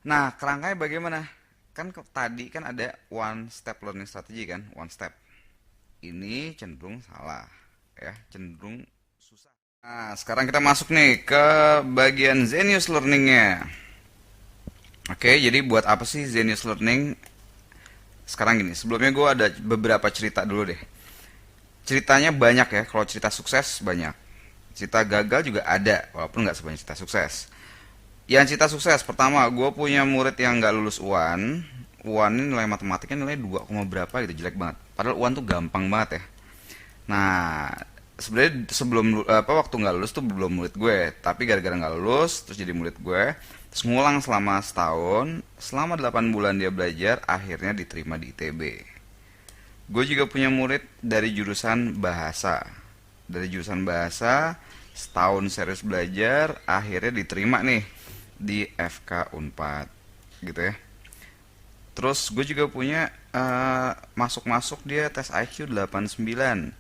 Nah, kerangkanya bagaimana? Kan tadi kan ada one step learning strategy kan, one step. Ini cenderung salah, ya, cenderung susah. Nah, sekarang kita masuk nih ke bagian Zenius Learning-nya. Oke, jadi buat apa sih Zenius Learning? Sekarang gini, sebelumnya gue ada beberapa cerita dulu deh. Ceritanya banyak ya, kalau cerita sukses banyak. Cerita gagal juga ada, walaupun nggak sebanyak cerita sukses. Yang cerita sukses, pertama, gue punya murid yang nggak lulus UAN. UAN ini nilai matematiknya nilai 2, berapa gitu, jelek banget. Padahal UAN tuh gampang banget ya. Nah, sebenarnya sebelum waktu nggak lulus tuh belum murid gue, tapi gara-gara nggak lulus terus jadi murid gue, terus ngulang selama setahun, selama 8 bulan dia belajar, akhirnya diterima di ITB. Gue juga punya murid dari jurusan bahasa. Dari jurusan bahasa, setahun serius belajar, akhirnya diterima nih di FK Unpad, gitu ya. Terus gue juga punya masuk-masuk dia tes IQ 89.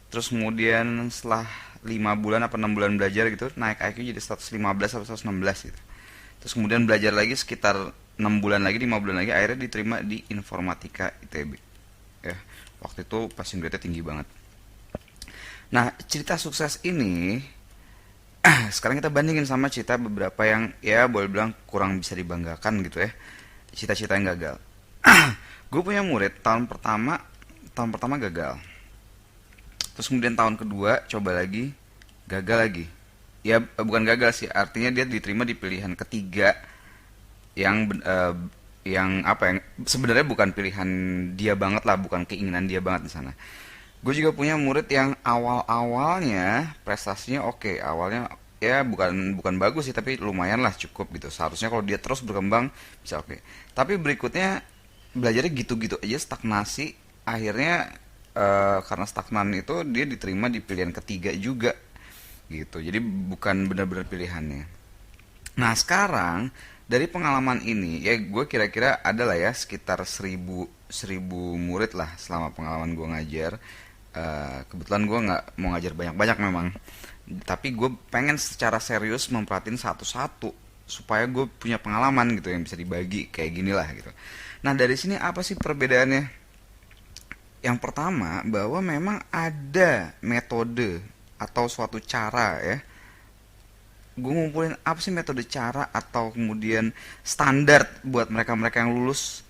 Terus kemudian setelah 5 bulan apa 6 bulan belajar gitu, naik IQ jadi 115 atau 116 gitu. Terus kemudian belajar lagi sekitar 6 bulan lagi, 5 bulan lagi, akhirnya diterima di Informatika ITB. Ya, waktu itu passing grade-nya tinggi banget. Nah, cerita sukses ini sekarang kita bandingin sama cerita beberapa yang ya boleh bilang kurang bisa dibanggakan gitu ya. Cita-cita yang gagal. Gue punya murid tahun pertama gagal. Terus kemudian tahun kedua coba lagi, gagal lagi. Ya bukan gagal sih, artinya dia diterima di pilihan ketiga yang apa yang sebenarnya bukan pilihan dia banget lah, bukan keinginan dia banget di sana. Gue juga punya murid yang awal-awalnya prestasinya oke, awalnya ya bukan bukan bagus sih tapi lumayan lah cukup gitu. Seharusnya kalau dia terus berkembang bisa oke. Tapi berikutnya belajarnya gitu-gitu aja stagnasi, akhirnya karena stagnan itu dia diterima di pilihan ketiga juga gitu. Jadi bukan benar-benar pilihannya. Nah sekarang dari pengalaman ini ya gue kira-kira ada lah ya sekitar 1000 murid lah selama pengalaman gue ngajar. Kebetulan gue nggak mau ngajar banyak-banyak memang, tapi gue pengen secara serius memperhatiin satu-satu supaya gue punya pengalaman gitu yang bisa dibagi kayak gini lah gitu. Nah dari sini apa sih perbedaannya? Yang pertama bahwa memang ada metode atau suatu cara ya. Gue ngumpulin apa sih metode cara atau kemudian standar buat mereka-mereka yang lulus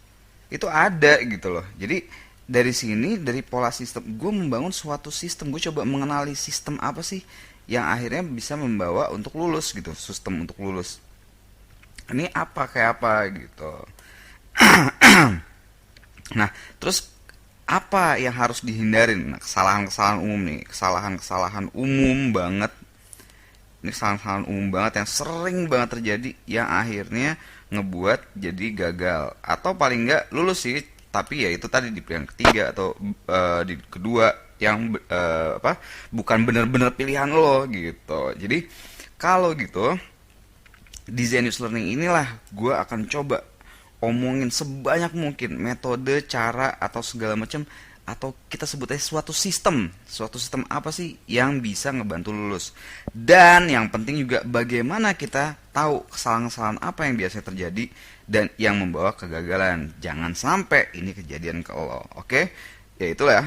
itu ada gitu loh. Jadi dari sini dari pola sistem gue membangun suatu sistem, gue coba mengenali sistem apa sih yang akhirnya bisa membawa untuk lulus gitu, sistem untuk lulus ini apa kayak apa gitu. Nah terus apa yang harus dihindarin? Nah, kesalahan-kesalahan umum nih, kesalahan-kesalahan umum banget. Ini kesalahan-kesalahan umum banget yang sering banget terjadi yang akhirnya ngebuat jadi gagal atau paling nggak lulus sih, tapi ya itu tadi di pilihan ketiga atau di kedua yang bukan benar-benar pilihan lo gitu. Jadi kalau gitu di Zenius Learning inilah gue akan coba omongin sebanyak mungkin metode, cara atau segala macam atau kita sebut aja suatu sistem. Suatu sistem apa sih yang bisa ngebantu lulus? Dan yang penting juga bagaimana kita tahu kesalahan-kesalahan apa yang biasa terjadi dan yang membawa kegagalan. Jangan sampai ini kejadian ke lo. Oke? Ya itulah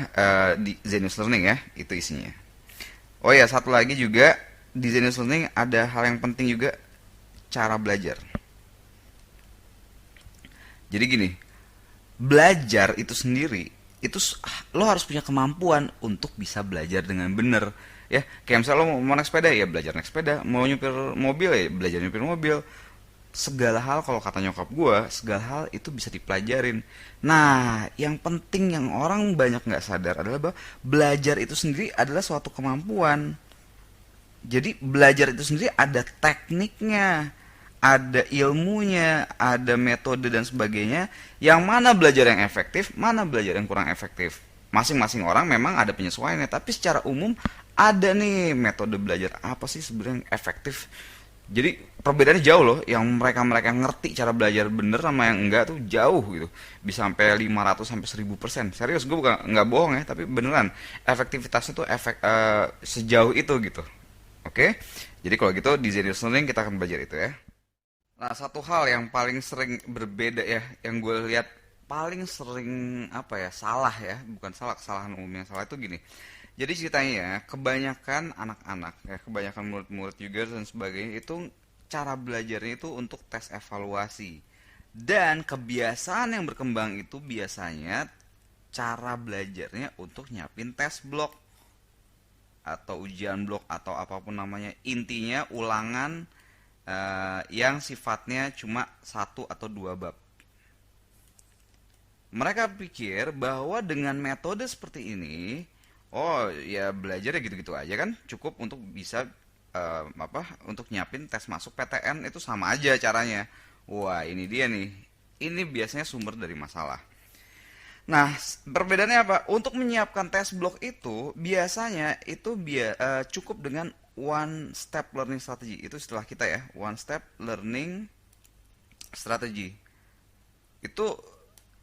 di Zenius Learning ya, itu isinya. Oh ya, satu lagi juga di Zenius Learning ada hal yang penting juga, cara belajar. Jadi gini, belajar itu sendiri itu lo harus punya kemampuan untuk bisa belajar dengan benar ya. Kayak misalnya lo mau naik sepeda ya belajar naik sepeda, mau nyupir mobil ya belajar nyupir mobil. Segala hal kalau kata nyokap gue, segala hal itu bisa dipelajarin. Nah yang penting yang orang banyak nggak sadar adalah bahwa belajar itu sendiri adalah suatu kemampuan. Jadi belajar itu sendiri ada tekniknya, ada ilmunya, ada metode dan sebagainya. Yang mana belajar yang efektif, mana belajar yang kurang efektif. Masing-masing orang memang ada penyesuaiannya, tapi secara umum ada nih metode belajar apa sih sebenarnya yang efektif. Jadi perbedaannya jauh loh, yang mereka-mereka yang ngerti cara belajar bener sama yang enggak tuh jauh gitu. Bisa sampai 500 sampai 1000%. Serius, gue bukan nggak bohong ya, tapi beneran efektivitasnya tuh sejauh itu gitu. Oke? Jadi kalau gitu di Zenius Learning kita akan belajar itu ya. Nah, satu hal yang paling sering berbeda ya, yang gue lihat paling sering apa ya, salah ya, bukan salah, kesalahan umum yang salah itu gini. Jadi ceritanya ya, kebanyakan anak-anak ya, kebanyakan murid-murid juga dan sebagainya itu cara belajarnya itu untuk tes evaluasi. Dan kebiasaan yang berkembang itu biasanya cara belajarnya untuk nyiapin tes blok atau ujian blok atau apapun namanya. Intinya ulangan yang sifatnya cuma satu atau dua bab. Mereka pikir bahwa dengan metode seperti ini, oh ya belajar ya gitu-gitu aja kan, cukup untuk bisa untuk nyiapin tes masuk PTN itu sama aja caranya. Wah ini dia nih, ini biasanya sumber dari masalah. Nah, perbedaannya apa? Untuk menyiapkan tes blok itu biasanya itu cukup dengan one step learning strategy. Itu istilah kita ya, one step learning strategy. Itu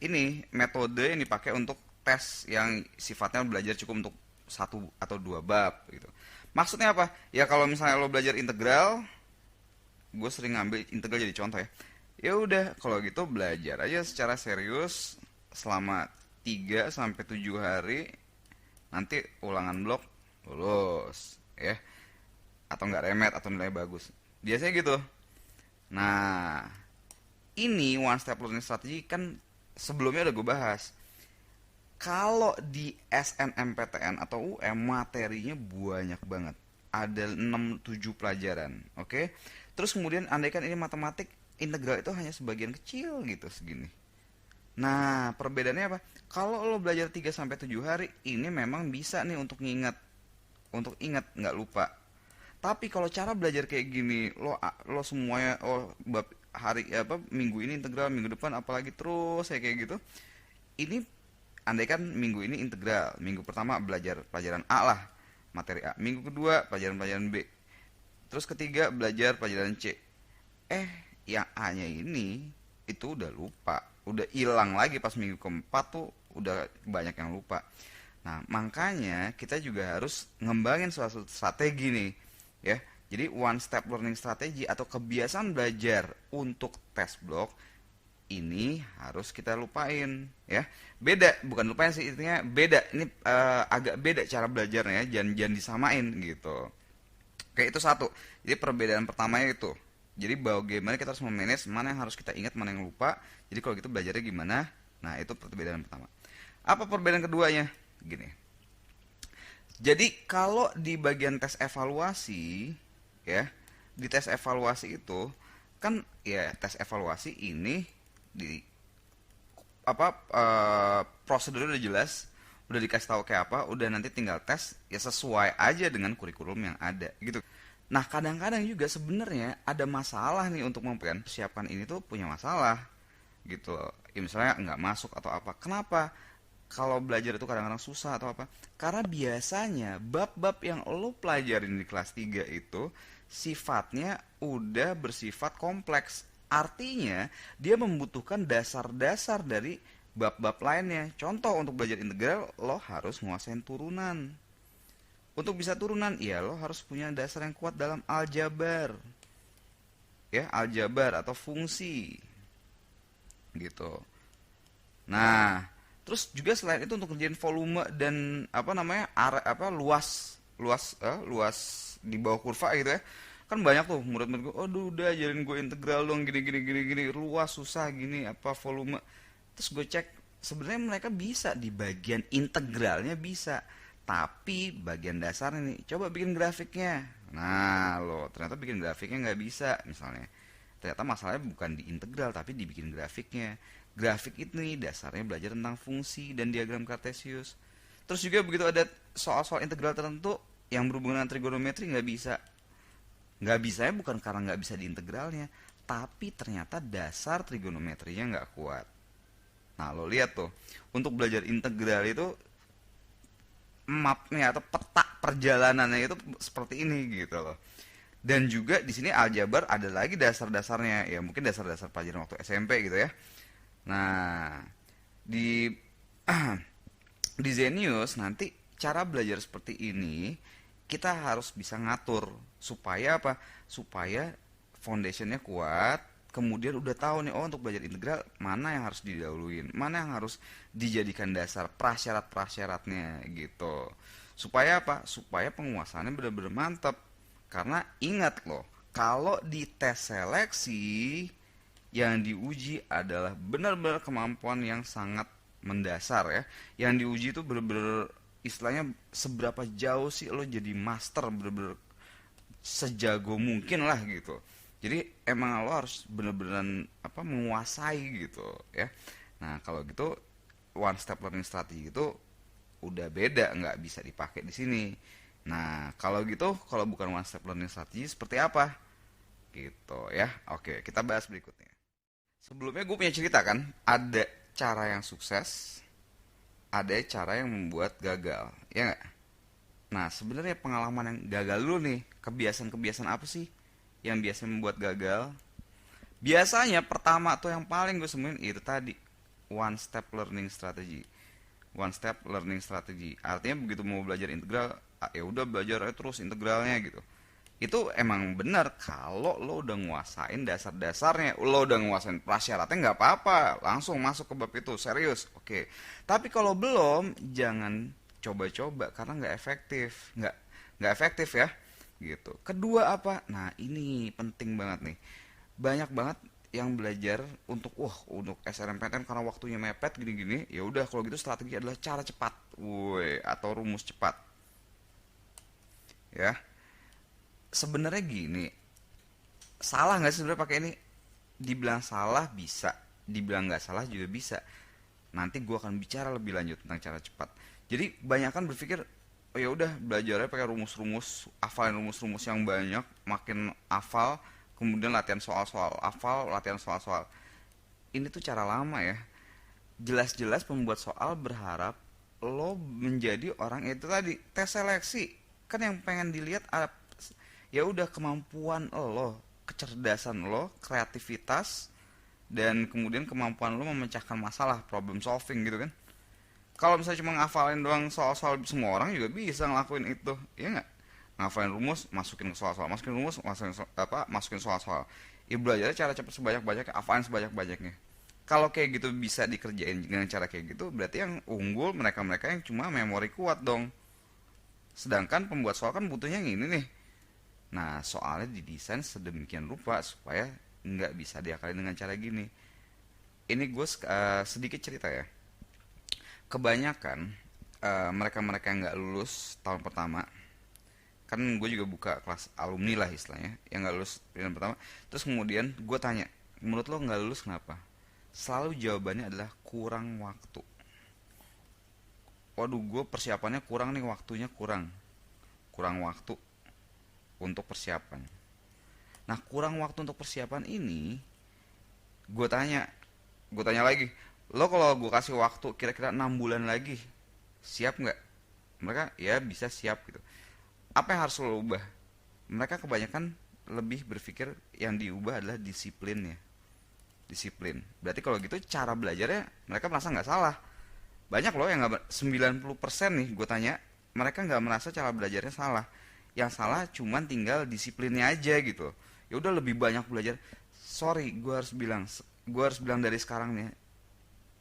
ini metode yang dipakai untuk tes yang sifatnya belajar cukup untuk satu atau dua bab gitu. Maksudnya apa? Ya kalau misalnya lo belajar integral, gue sering ngambil integral jadi contoh ya. Ya udah, kalau gitu belajar aja secara serius selama 3 sampai 7 hari, nanti ulangan blok lulus ya. Atau nggak remet atau nilai bagus. Biasanya gitu. Nah, ini one step learning strategy kan sebelumnya udah gue bahas. Kalau di SNMPTN atau UM materinya banyak banget. Ada 6-7 pelajaran, oke? Terus kemudian andaikan ini matematik, integral itu hanya sebagian kecil gitu segini. Nah, perbedaannya apa? Kalau lo belajar 3 sampai 7 hari, ini memang bisa nih untuk nginget, untuk ingat nggak lupa. Tapi kalau cara belajar kayak gini, lo semuanya bab hari apa minggu ini integral, minggu depan apalagi terus kayak gitu. Ini andai kan minggu ini integral, minggu pertama belajar pelajaran A lah, materi A. Minggu kedua pelajaran-pelajaran B. Terus ketiga belajar pelajaran C. Eh, yang A-nya ini itu udah lupa, udah hilang lagi pas minggu keempat tuh udah banyak yang lupa. Nah, makanya kita juga harus ngembangin suatu strategi nih, ya. Jadi one step learning strategy atau kebiasaan belajar untuk tes blok ini harus kita lupain, ya. Beda, bukan lupain sih, intinya beda. Ini agak beda cara belajarnya ya, jangan disamain gitu. Kayak itu satu. Jadi perbedaan pertamanya itu. Jadi bagaimana kita harus memanage mana yang harus kita ingat, mana yang lupa. Jadi kalau gitu belajarnya gimana? Nah, itu perbedaan pertama. Apa perbedaan keduanya? Gini. Jadi kalau di bagian tes evaluasi, ya, di tes evaluasi itu kan ya tes evaluasi ini di prosedurnya udah jelas, udah dikasih tahu kayak apa, udah nanti tinggal tes ya sesuai aja dengan kurikulum yang ada gitu. Nah, kadang-kadang juga sebenarnya ada masalah nih untuk mempersiapkan ini tuh punya masalah gitu loh. Ya, misalnya nggak masuk atau apa. Kenapa? Kalau belajar itu kadang-kadang susah atau apa? Karena biasanya bab-bab yang lo pelajarin di kelas 3 itu sifatnya udah bersifat kompleks. Artinya dia membutuhkan dasar-dasar dari bab-bab lainnya. Contoh untuk belajar integral lo harus nguasain turunan. Untuk bisa turunan, ya lo harus punya dasar yang kuat dalam aljabar. Ya, aljabar atau fungsi. Gitu. Nah, terus juga selain itu untuk kerjaan volume dan apa namanya? Luas luas di bawah kurva gitu ya. Kan banyak tuh murid-murid gue, aduh udah ajarin gue integral dong gini gini gini gini, luas susah gini apa volume. Terus gue cek sebenarnya mereka bisa di bagian integralnya bisa, tapi bagian dasar ini coba bikin grafiknya. Nah lo ternyata bikin grafiknya nggak bisa misalnya. Ternyata masalahnya bukan di integral tapi dibikin grafiknya. Grafik ini dasarnya belajar tentang fungsi dan diagram kartesius. Terus juga begitu ada soal-soal integral tertentu yang berhubungan dengan trigonometri nggak bisa. Nggak bisanya bukan karena nggak bisa di integralnya, tapi ternyata dasar trigonometrinya nggak kuat. Nah lo lihat tuh, untuk belajar integral itu mapnya atau peta perjalanannya itu seperti ini gitu loh. Dan juga di sini aljabar ada lagi dasar-dasarnya, ya mungkin dasar-dasar pelajaran waktu SMP gitu ya. Nah, di di Zenius nanti cara belajar seperti ini kita harus bisa ngatur supaya apa? Supaya foundationnya kuat, kemudian udah tahu nih, oh untuk belajar integral mana yang harus didahuluin, mana yang harus dijadikan dasar prasyarat-prasyaratnya gitu. Supaya apa? Supaya penguasaannya benar-benar mantap. Karena ingat loh, kalau di tes seleksi yang diuji adalah benar-benar kemampuan yang sangat mendasar ya. Yang diuji itu benar-benar istilahnya seberapa jauh sih lo jadi master, benar-benar sejago mungkin lah gitu. Jadi emang lo harus bener-beneran apa menguasai gitu ya. Nah kalau gitu one step learning strategy itu udah beda, nggak bisa dipakai di sini. Nah kalau gitu, kalau bukan one step learning strategy seperti apa? Gitu ya. Oke, kita bahas berikutnya. Sebelumnya gue punya cerita kan, ada cara yang sukses, ada cara yang membuat gagal, ya nggak? Nah, sebenarnya pengalaman yang gagal dulu nih, kebiasaan-kebiasaan apa sih yang biasanya membuat gagal? Biasanya pertama tuh yang paling gue semuin itu tadi, one step learning strategy. One step learning strategy. Artinya begitu mau belajar integral, ya udah belajar aja terus integralnya gitu. Itu emang benar kalau lo udah nguasain dasar-dasarnya, lo udah nguasain prasyaratnya nggak apa-apa, langsung masuk ke bab itu, serius. Oke. Tapi kalau belum, jangan coba-coba karena nggak efektif ya gitu. Kedua apa? Nah ini penting banget nih, banyak banget yang belajar untuk SNMPTN karena waktunya mepet gini-gini. Ya udah kalau gitu strategi adalah cara cepat, woi, atau rumus cepat ya. Sebenarnya gini, salah nggak sih sebenarnya pakai ini? Dibilang salah bisa, dibilang nggak salah juga bisa. Nanti gue akan bicara lebih lanjut tentang cara cepat. Jadi banyak kan berpikir, oh ya udah belajarnya pakai rumus-rumus, hafalin rumus-rumus yang banyak, makin hafal, kemudian latihan soal-soal, hafal, latihan soal-soal. Ini tuh cara lama ya. Jelas-jelas pembuat soal berharap lo menjadi orang itu tadi, tes seleksi. Kan yang pengen dilihat ya udah kemampuan lo, kecerdasan lo, kreativitas, dan kemudian kemampuan lo memecahkan masalah, problem solving gitu kan. Kalau misalnya cuma ngafalin doang soal-soal, semua orang juga bisa ngelakuin itu, ya nggak? Ngafalin rumus, masukin ke soal-soal, masukin rumus, masukin soal-soal. Ya belajar cara cepat sebanyak-banyaknya, hafalin sebanyak-banyaknya. Kalau kayak gitu bisa dikerjain dengan cara kayak gitu, berarti yang unggul mereka-mereka yang cuma memori kuat dong. Sedangkan pembuat soal kan butuhnya yang ini nih. Nah, soalnya didesain sedemikian rupa supaya nggak bisa diakalin dengan cara gini. Ini gue sedikit cerita ya. Kebanyakan mereka-mereka yang nggak lulus tahun pertama, kan gue juga buka kelas alumni lah istilahnya, yang nggak lulus pilihan pertama. Terus kemudian gue tanya, menurut lo nggak lulus kenapa? Selalu jawabannya adalah kurang waktu. Waduh, gue persiapannya kurang nih, waktunya kurang. Kurang waktu untuk persiapan. Nah, kurang waktu untuk persiapan ini, gue tanya, lagi, lo kalau gue kasih waktu kira-kira 6 bulan lagi, siap nggak? Mereka ya bisa siap gitu. Apa yang harus lo ubah? Mereka kebanyakan lebih berpikir yang diubah adalah disiplinnya. Disiplin. Berarti kalau gitu cara belajarnya mereka merasa nggak salah. Banyak loh yang nggak, 90% nih gue tanya, mereka nggak merasa cara belajarnya salah. Yang salah cuman tinggal disiplinnya aja gitu. Ya udah lebih banyak belajar. Sorry, gue harus bilang dari sekarang nih,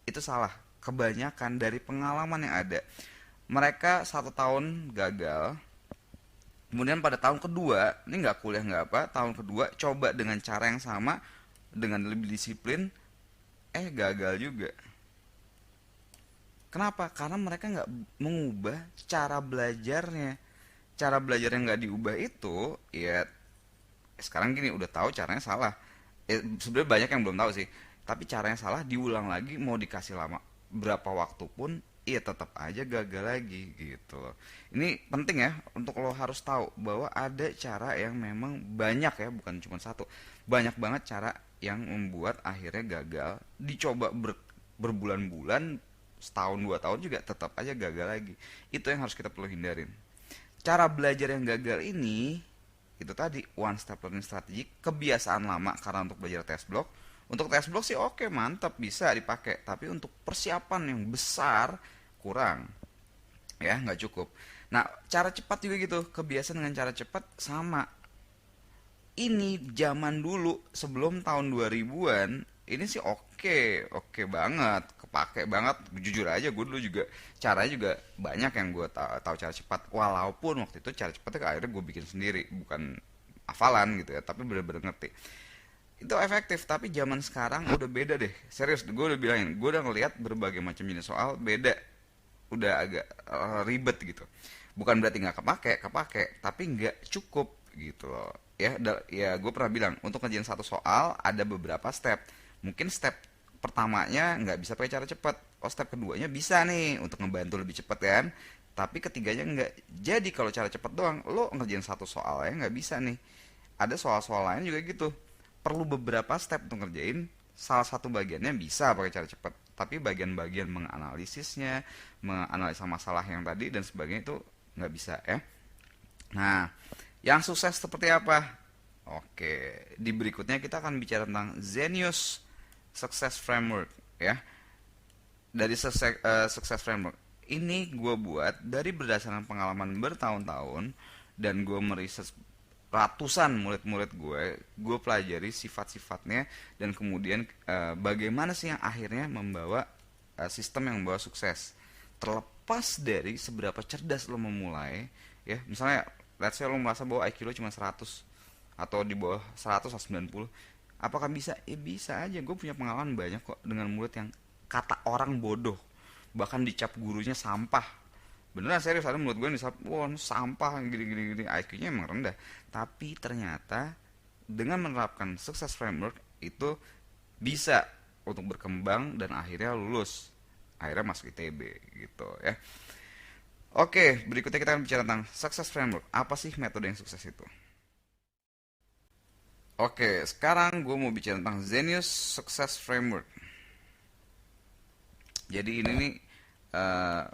itu salah. Kebanyakan dari pengalaman yang ada, mereka 1 tahun gagal, kemudian pada tahun kedua, ini nggak kuliah nggak apa, tahun kedua coba dengan cara yang sama, dengan lebih disiplin, gagal juga. Kenapa? Karena mereka nggak mengubah cara belajarnya. Cara belajar yang nggak diubah itu, ya sekarang gini udah tahu caranya salah. Sebenarnya banyak yang belum tahu sih. Tapi caranya salah, diulang lagi, mau dikasih lama berapa waktu pun, iya tetap aja gagal lagi gitu loh. Ini penting ya untuk lo harus tahu bahwa ada cara yang memang banyak ya, bukan cuma satu. Banyak banget cara yang membuat akhirnya gagal. Dicoba berbulan-bulan, setahun 2 tahun juga tetap aja gagal lagi. Itu yang harus kita perlu hindarin. Cara belajar yang gagal ini, itu tadi one step learning strategy, kebiasaan lama karena untuk belajar test block. Untuk test block sih oke, mantap, bisa dipakai. Tapi untuk persiapan yang besar kurang, ya nggak cukup. Nah, cara cepat juga gitu, kebiasaan dengan cara cepat sama. ini zaman dulu sebelum tahun 2000-an ini sih oke oke banget, kepake banget. Jujur aja gue dulu juga caranya juga banyak yang gue tahu cara cepat, walaupun waktu itu cara cepatnya akhirnya gue bikin sendiri, bukan hafalan gitu ya, tapi bener-bener ngerti. Itu efektif, tapi zaman sekarang udah beda deh. Serius, gue udah bilangin, gue udah ngeliat berbagai macam jenis soal beda, udah agak ribet gitu. Bukan berarti nggak kepake, kepake, tapi nggak cukup gitu loh. Ya, ya gue pernah bilang untuk ngerjain satu soal ada beberapa step. Mungkin step pertamanya nggak bisa pakai cara cepat. Oh, step keduanya bisa nih untuk ngebantu lebih cepat kan. Tapi ketiganya nggak. Jadi kalau cara cepat doang, lo ngerjain satu soal ya nggak bisa nih. Ada soal-soal lain juga gitu, perlu beberapa step untuk ngerjain. Salah satu bagiannya bisa pakai cara cepat, tapi bagian-bagian menganalisisnya, menganalisa masalah yang tadi dan sebagainya itu nggak bisa ya. Nah, yang sukses seperti apa? Oke, di berikutnya kita akan bicara tentang Zenius Success Framework ya. Dari Success Framework ini gue buat dari berdasarkan pengalaman bertahun-tahun, dan gue meriset ratusan murid-murid gue pelajari sifat-sifatnya, dan kemudian bagaimana sih yang akhirnya membawa sistem yang membawa sukses. Terlepas dari seberapa cerdas lo memulai, ya misalnya let's say lo merasa bahwa IQ lo cuma 100 atau di bawah 100 atau 90, apakah bisa? Bisa aja. Gue punya pengalaman banyak kok dengan murid yang kata orang bodoh, bahkan dicap gurunya sampah. Beneran serius, ada menurut gue dicap wah sampah gini IQ-nya emang rendah, tapi ternyata dengan menerapkan sukses framework itu bisa untuk berkembang dan akhirnya lulus, akhirnya masuk ITB gitu ya. Oke, berikutnya kita akan bicara tentang sukses framework. Apa sih metode yang sukses itu? Oke, sekarang gue mau bicara tentang Zenius Success Framework. Jadi ini nih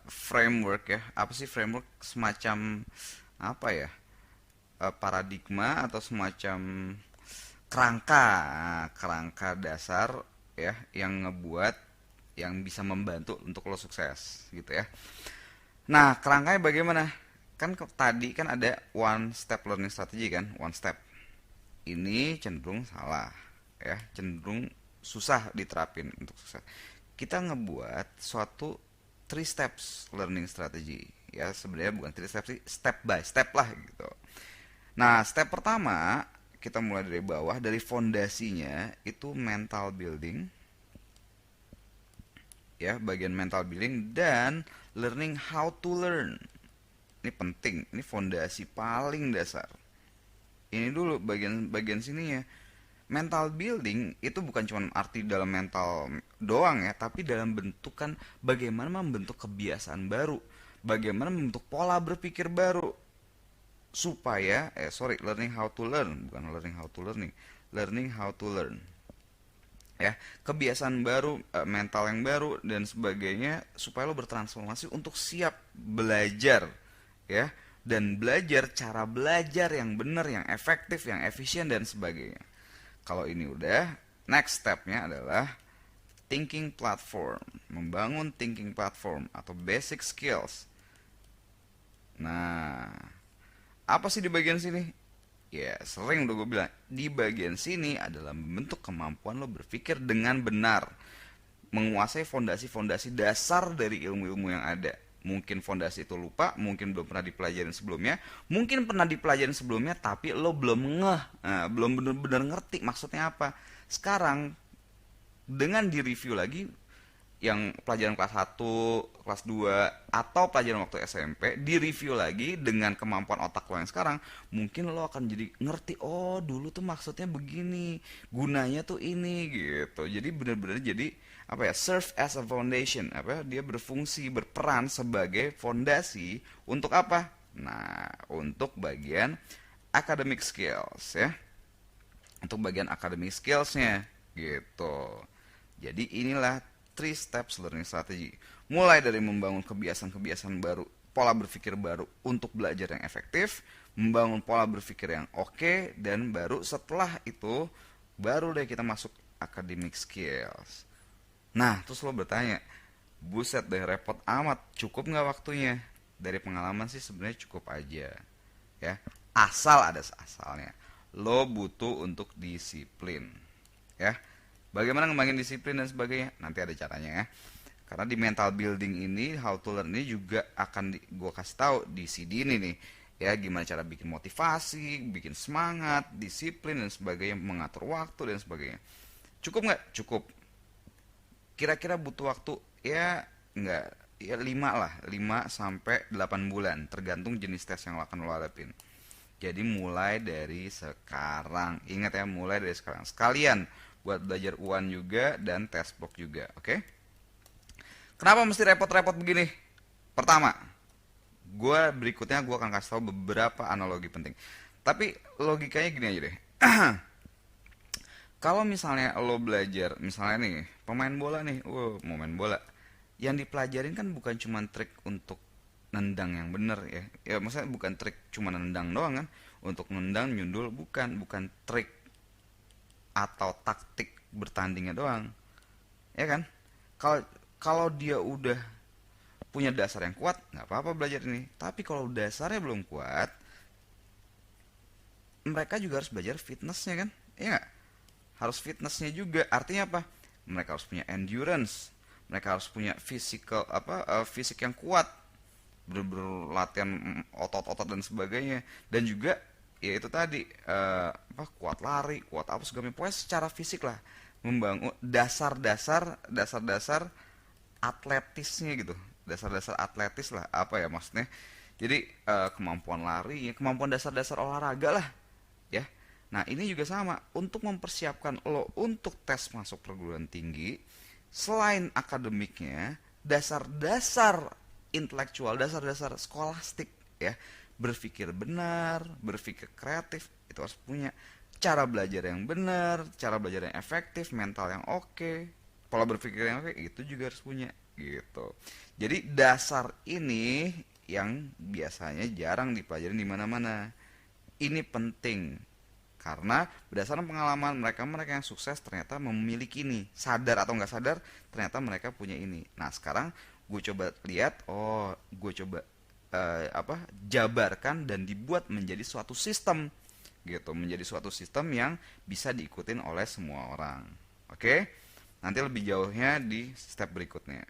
framework ya. Apa sih framework? Semacam apa ya? Paradigma atau semacam kerangka, kerangka dasar ya yang ngebuat, yang bisa membantu untuk lo sukses gitu ya. Nah, kerangkanya bagaimana? Kan tadi kan ada one step learning strategy kan, one step. Ini cenderung salah ya, cenderung susah diterapin untuk sukses. Kita ngebuat suatu three steps learning strategy ya, sebenarnya bukan three steps sih, step by step lah gitu. Nah, step pertama kita mulai dari bawah, dari fondasinya itu mental building ya, bagian mental building dan learning how to learn. Ini penting, ini fondasi paling dasar. Ini dulu bagian sininya. Mental building itu bukan cuma arti dalam mental doang ya, tapi dalam bentukan bagaimana membentuk kebiasaan baru, bagaimana membentuk pola berpikir baru, supaya learning how to learn, bukan learning how to learning how to learn ya, kebiasaan baru, mental yang baru dan sebagainya, supaya lo bertransformasi untuk siap belajar ya, dan belajar cara belajar yang benar, yang efektif, yang efisien dan sebagainya. Kalau ini udah, next stepnya adalah thinking platform, membangun thinking platform atau basic skills. Nah, apa sih di bagian sini? Ya, sering udah gue bilang, di bagian sini adalah membentuk kemampuan lo berpikir dengan benar, menguasai fondasi-fondasi dasar dari ilmu-ilmu yang ada. Mungkin fondasi itu lupa, mungkin belum pernah dipelajarin sebelumnya, mungkin pernah dipelajarin sebelumnya tapi lo belum ngeh, belum benar-benar ngerti maksudnya apa. Sekarang dengan direview lagi yang pelajaran kelas 1, kelas 2 atau pelajaran waktu SMP, direview lagi dengan kemampuan otak lo yang sekarang, mungkin lo akan jadi ngerti, oh dulu tuh maksudnya begini, gunanya tuh ini gitu. Jadi benar-benar jadi apa ya, serve as a foundation, apa dia berfungsi, berperan sebagai fondasi untuk apa? Nah, untuk bagian academic skills ya, untuk bagian academic skillsnya gitu. Jadi inilah three steps learning strategy, mulai dari membangun kebiasaan-kebiasaan baru, pola berpikir baru untuk belajar yang efektif, membangun pola berpikir yang oke, dan baru setelah itu baru deh kita masuk academic skills. Nah, terus lo bertanya, buset deh repot amat, cukup nggak waktunya? Dari pengalaman sih sebenarnya cukup aja ya, asal ada asalnya. lo butuh untuk disiplin. Ya. Bagaimana ngembangin disiplin dan sebagainya? Nanti ada caranya ya. Karena di mental building ini, how to learn ini juga akan gue kasih tahu di CD ini nih. Ya, gimana cara bikin motivasi, bikin semangat, disiplin dan sebagainya, mengatur waktu dan sebagainya. Cukup nggak? Cukup. Kira-kira butuh waktu ya nggak, ya 5 lah, 5 sampai 8 bulan, tergantung jenis tes yang akan lo hadapin. Jadi mulai dari sekarang. Ingat ya, mulai dari sekarang. Sekalian buat belajar UAN juga dan tes blok juga, oke? Kenapa mesti repot-repot begini? Pertama, gue akan kasih tahu beberapa analogi penting. Tapi logikanya gini aja deh. Kalau misalnya lo belajar, misalnya nih, pemain bola nih, mau main bola. Yang dipelajarin kan bukan cuma trik untuk nendang yang bener ya. Ya maksudnya bukan trik cuma nendang doang kan. Untuk nendang, nyundul, bukan trik atau taktik bertandingnya doang. Ya kan? Kalau kalau dia udah punya dasar yang kuat, nggak apa-apa belajar ini. Tapi kalau dasarnya belum kuat, mereka juga harus belajar fitnessnya kan? Iya nggak? Harus fitnessnya juga. Artinya apa? Mereka harus punya endurance, mereka harus punya fisik yang kuat, berlatihan otot-otot dan sebagainya, dan juga ya itu tadi kuat lari, kuat apa segala macam. Pokoknya secara fisik lah, membangun dasar-dasar atletisnya gitu, dasar-dasar atletis lah, apa ya maksudnya. Jadi kemampuan lari, ya, kemampuan dasar-dasar olahraga lah ya. Nah, ini juga sama untuk mempersiapkan lo untuk tes masuk perguruan tinggi. Selain akademiknya, dasar-dasar intelektual, dasar-dasar skolastik ya. Berpikir benar, berpikir kreatif, itu harus punya. Cara belajar yang benar, cara belajar yang efektif, mental yang oke, pola berpikir yang oke, itu juga harus punya gitu. Jadi dasar ini yang biasanya jarang dipelajari di mana-mana. Ini penting karena berdasarkan pengalaman mereka yang sukses ternyata memiliki ini, sadar atau nggak sadar ternyata mereka punya ini. Nah sekarang gue coba lihat, gue coba jabarkan dan dibuat menjadi suatu sistem gitu, menjadi suatu sistem yang bisa diikutin oleh semua orang. Oke, nanti lebih jauhnya di step berikutnya.